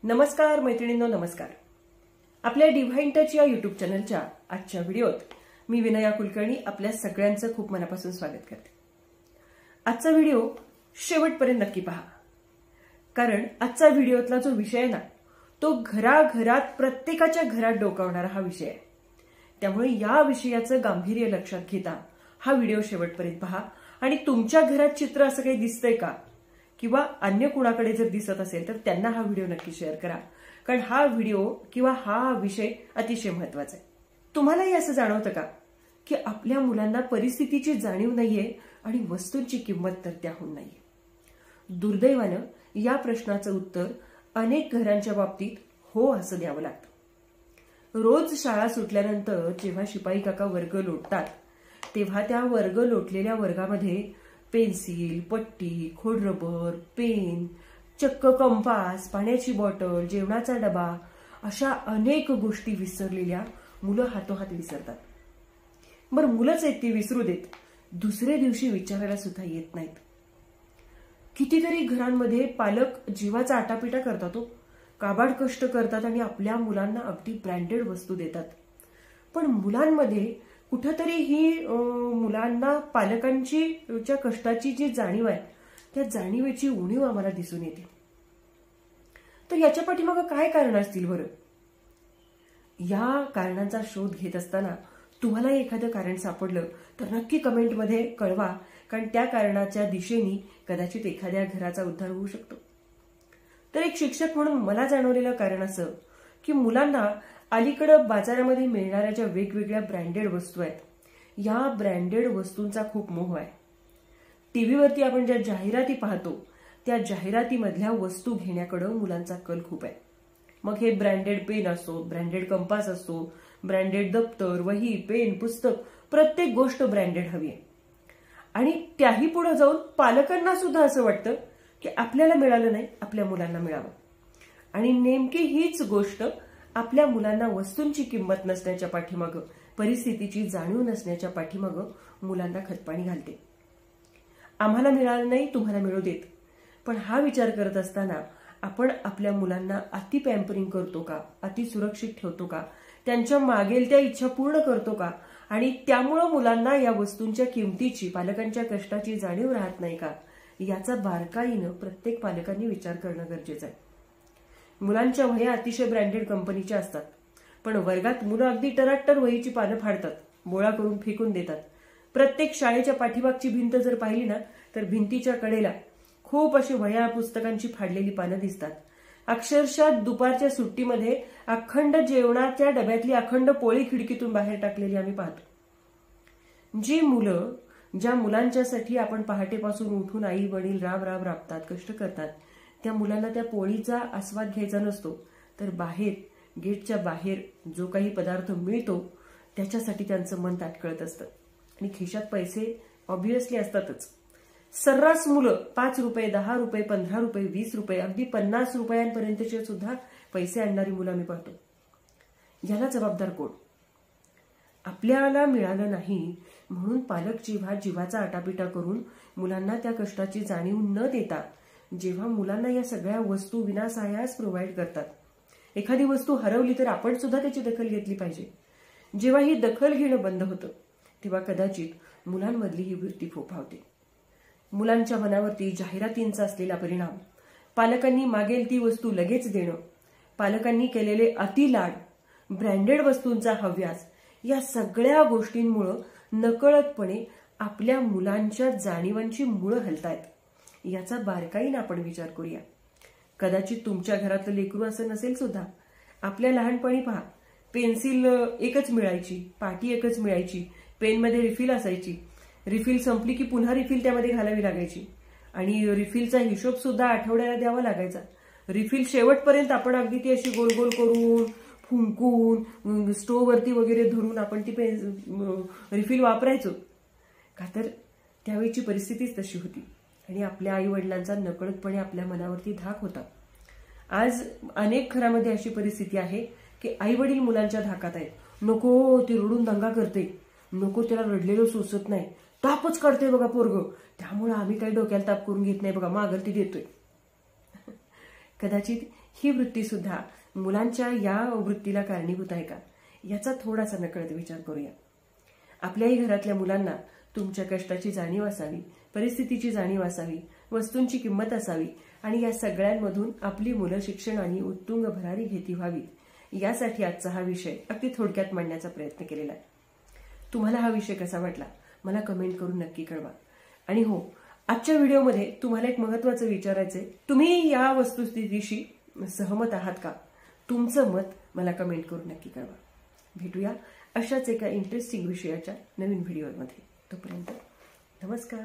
नमस्कार मैत्रिणींनो, नमस्कार. आपल्या डिव्हाइन टच या युट्यूब चॅनलच्या आजच्या व्हिडिओत मी विनया कुलकर्णी आपल्या सगळ्यांचं खूप मनापासून स्वागत करते. आजचा व्हिडिओ शेवटपर्यंत नक्की पहा, कारण आजचा व्हिडिओतला जो विषय आहे ना, तो घराघरात प्रत्येकाच्या घरात डोकावणारा हा विषय आहे. त्यामुळे या विषयाचं गांभीर्य लक्षात घेता हा व्हिडिओ शेवटपर्यंत पहा. आणि तुमच्या घरात चित्र असं काही दिसतंय का, किंवा अन्य कुणाकडे जर दिसत असेल तर त्यांना हा व्हिडिओ नक्की शेअर करा, कारण हा व्हिडिओ किंवा हा विषय अतिशय महत्वाचा आहे. तुम्हालाही असं जाणवतं का की आपल्या मुलांना परिस्थितीची जाणीव नाहीये आणि वस्तूंची किंमत तर त्याहून नाहीये? दुर्दैवानं या प्रश्नाचं उत्तर अनेक घरांच्या बाबतीत हो असं द्यावं लागतं. रोज शाळा सुटल्यानंतर जेव्हा शिपाई काका वर्ग लोटतात, तेव्हा त्या वर्ग लोटलेल्या वर्गामध्ये पेन्सिल, पट्टी, खोडरबर, पेन, चक्क कंपास, पाण्याची बॉटल, जेवणाचा डबा अशा अनेक गोष्टी विसरलेल्या मुलं हातोहात विसरतात. बरं, मुलंच आहेत ती विसरू देत, दुसऱ्या दिवशी विचारायला सुद्धा येत नाहीत. कितीतरी घरांमध्ये पालक जीवाचा आटापिटा करतात, काबाड कष्ट करतात आणि आपल्या मुलांना अगदी ब्रँडेड वस्तू देतात. पण मुलांमध्ये कुठेतरी ही मुलांना पालकांची ज्या कष्टाची जी जाणीव आहे, त्या जाणीवेची उणीव आम्हाला दिसून येते. तर याच्या पाठीमागे काय कारण असतील बरं? या कारणांचा शोध घेत असताना तुम्हाला एखादं कारण सापडलं तर नक्की कमेंटमध्ये कळवा, कारण त्या कारणाच्या दिशेने कदाचित एखाद्या घराचा उद्धार होऊ शकतो. तर एक शिक्षक म्हणून मला जाणवलेलं कारण असं की मुलांना अलीकडं बाजारामध्ये मिळणाऱ्या ज्या वेगवेगळ्या ब्रँडेड वस्तू आहेत, या ब्रँडेड वस्तूंचा खूप मोह आहे. टीव्हीवरती आपण ज्या जाहिराती पाहतो, त्या जाहिरातीमधल्या वस्तू घेण्याकडे मुलांचा कल खूप आहे. मग हे ब्रँडेड पेन असो, ब्रँडेड कंपास असो, ब्रँडेड दप्तर, वही, पेन, पुस्तक, प्रत्येक गोष्ट ब्रँडेड हवी आहे. आणि त्याही पुढे जाऊन पालकांना सुद्धा असं वाटतं की आपल्याला मिळालं नाही, आपल्या मुलांना मिळावं. आणि नेमकी हीच गोष्ट आपल्या मुलांना वस्तूंची किंमत नसण्याच्या पाठीमागं, परिस्थितीची जाणीव नसण्याच्या पाठीमागं मुलांना खतपाणी घालते. आम्हाला मिळालं नाही, तुम्हाला मिळू देत. पण हा विचार करत असताना आपण आपल्या मुलांना अति पॅम्परिंग करतो का, अति सुरक्षित ठेवतो का, त्यांच्या मागेल त्या इच्छा पूर्ण करतो का, आणि त्यामुळं मुलांना या वस्तूंच्या किमतीची, पालकांच्या कष्टाची जाणीव राहत नाही का, याचा बारकाईनं प्रत्येक पालकांनी विचार करणं गरजेचं आहे. मुलांच्या वह्या अतिशय ब्रँडेड कंपनीच्या असतात, पण वर्गात मुलं अगदी टराटटर वहीची पानं फाडतात, बोळा करून फेकून देतात. प्रत्येक शाळेच्या पाठीमागची भिंत जर पाहिली ना, तर भिंतीच्या कडेला खूप अशी वह्या पुस्तकांची फाडलेली पानं दिसतात. अक्षरशः दुपारच्या सुट्टीमध्ये अखंड जेवणाच्या डब्यातली अखंड पोळी खिडकीतून बाहेर टाकलेली आम्ही पाहतो. जी मुलं, ज्या मुलांच्यासाठी आपण पहाटेपासून उठून आई वडील राब राब राबतात, कष्ट करतात, त्या मुलांना त्या पोळीचा आस्वाद घ्यायचा नसतो, तर बाहेर, गेटच्या बाहेर जो काही पदार्थ मिळतो त्याच्यासाठी त्यांचं मन ताटकळत असतं. आणि खिशात पैसे ऑब्व्हियसली असतातच. सर्रास मुलं 5 रुपये, 10 रुपये, 15 रुपये, 20 रुपये, अगदी 50 रुपयांपर्यंतचे सुद्धा पैसे आणणारी मुलं आम्ही पाहतो. याला जबाबदार कोण? आपल्याला मिळालं नाही म्हणून पालक जेव्हा जीवाचा आटापिटा करून मुलांना त्या कष्टाची जाणीव न देता, जेव्हा मुलांना या सगळ्या वस्तू विनासायास प्रोव्हाइड करतात, एखादी वस्तू हरवली तर आपण सुद्धा त्याची दखल घेतली पाहिजे. जेव्हा ही दखल घेणं बंद होतं, तेव्हा कदाचित मुलांमधली ही वृत्ती फोफावते. मुलांच्या मनावरती जाहिरातींचा असलेला परिणाम, पालकांनी मागेल ती वस्तू लगेच देणं, पालकांनी केलेले अतिलाड, ब्रँडेड वस्तूंचा हव्यास, या सगळ्या गोष्टींमुळे नकळतपणे आपल्या मुलांच्या जाणीवांची मुळं हलतायत. याचा बारकाईने आपण विचार करूया. कदाचित तुमच्या घरातलं लेकरू असं नसेल सुद्धा. आपल्या लहानपणी पहा, पेन्सिल एकच मिळायची, पाटी एकच मिळायची, पेनमध्ये रिफिल असायची, रिफिल संपली की पुन्हा रिफिल त्यामध्ये घालावी लागायची, आणि रिफिलचा हिशोब सुद्धा आठवड्याला द्यावा लागायचा. रिफिल शेवटपर्यंत आपण अगदी ती अशी गोल गोल करून, फुंकून, स्टोववरती वगैरे धरून आपण ती रिफिल वापरायचो का, तर त्यावेळीची परिस्थितीच तशी होती. आणि आपल्या आई वडिलांचा नकळतपणे आपल्या मनावरती धाक होता. आज अनेक घरामध्ये अशी परिस्थिती आहे की आई वडील मुलांच्या धाकात आहेत. नको, ती रडून दंगा करते, नको, त्याला रडलेलं सोसत नाही, तापच काढते बघा पोरग, त्यामुळे आम्ही काही डोक्याला ताप करून घेत नाही बघा, मागल ती देतोय. कदाचित ही वृत्ती सुद्धा मुलांच्या या वृत्तीला कारणीभूत आहे का, याचा थोडासा नकळत विचार करूया. आपल्याही घरातल्या मुलांना तुमच्या कष्टाची जाणीव असावी, परिस्थितीची जाणीव असावी, वस्तूंची किंमत असावी आणि या सगळ्यांमधून आपली मुलं शिक्षणाने उत्तुंग भरारी घेती व्हावीत, यासाठी आजचा हा विषय अगदी थोडक्यात मांडण्याचा प्रयत्न केलेला आहे. तुम्हाला हा विषय कसा वाटला मला कमेंट करून नक्की कळवा. आणि हो, आजच्या व्हिडिओमध्ये तुम्हाला एक महत्त्वाचं विचारायचंय, तुम्ही या वस्तुस्थितीशी सहमत आहात का? तुमचं मत मला कमेंट करून नक्की कळवा. भेटूया अशाच एका इंटरेस्टिंग विषयाच्या नवीन व्हिडिओमध्ये. तोपर्यंत नमस्कार.